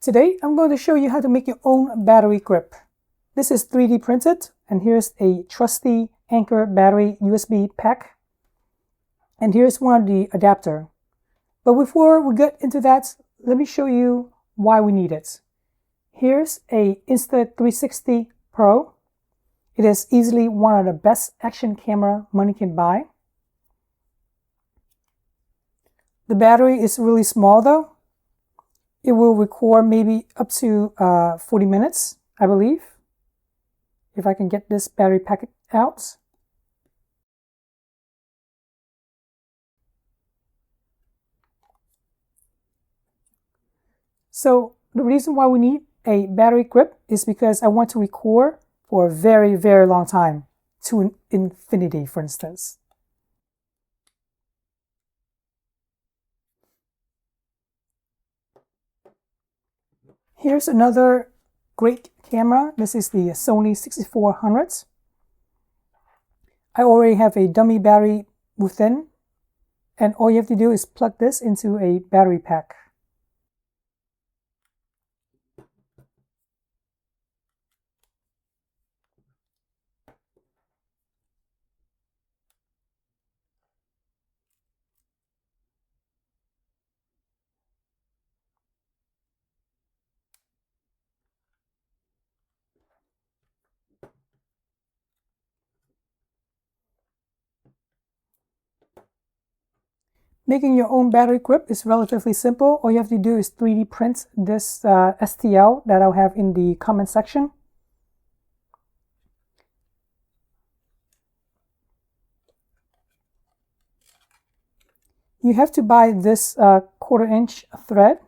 Today, I'm going to show you how to make your own battery grip. This is 3D printed, and here's a trusty Anker battery USB pack. And here's one of the adapter. But before we get into that, let me show you why we need it. Here's a Insta360 Pro. It is easily one of the best action camera money can buy. The battery is really small though. It will record maybe up to 40 minutes, I believe, if I can get this battery packet out. So the reason why we need a battery grip is because I want to record for a very, very long time, to infinity, for instance. Here's another great camera. This is the Sony 6400. I already have a dummy battery within, and all you have to do is plug this into a battery pack. Making your own battery grip is relatively simple. All you have to do is 3D print this STL that I'll have in the comment section. You have to buy this 1/4 inch thread.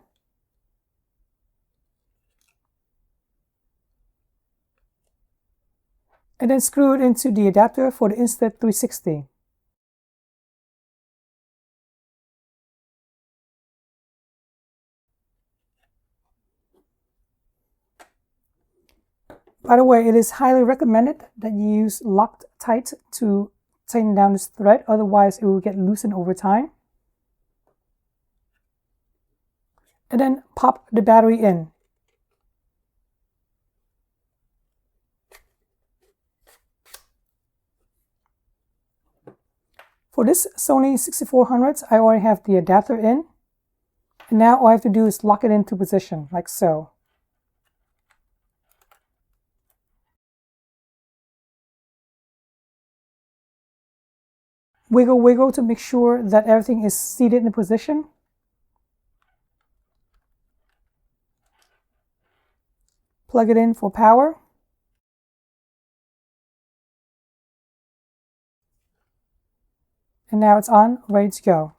And then screw it into the adapter for the Insta360. By the way, it is highly recommended that you use Loctite to tighten down this thread, otherwise it will get loosened over time. And then pop the battery in. For this Sony 6400, I already have the adapter in. And now all I have to do is lock it into position, like so. Wiggle, wiggle to make sure that everything is seated in position. Plug it in for power. And now it's on, ready to go.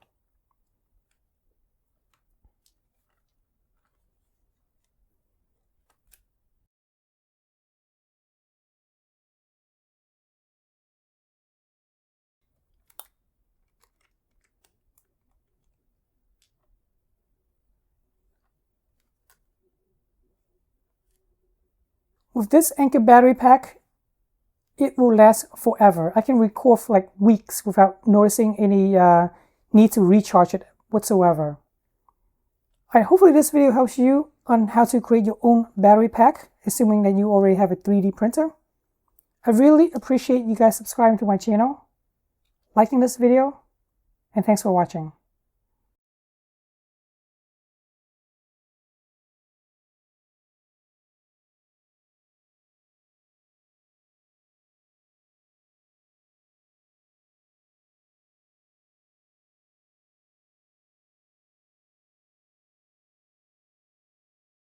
With this Anker battery pack, it will last forever. I can record for like weeks without noticing any need to recharge it whatsoever. Alright, hopefully this video helps you on how to create your own battery pack, assuming that you already have a 3D printer. I really appreciate you guys subscribing to my channel, liking this video, and thanks for watching.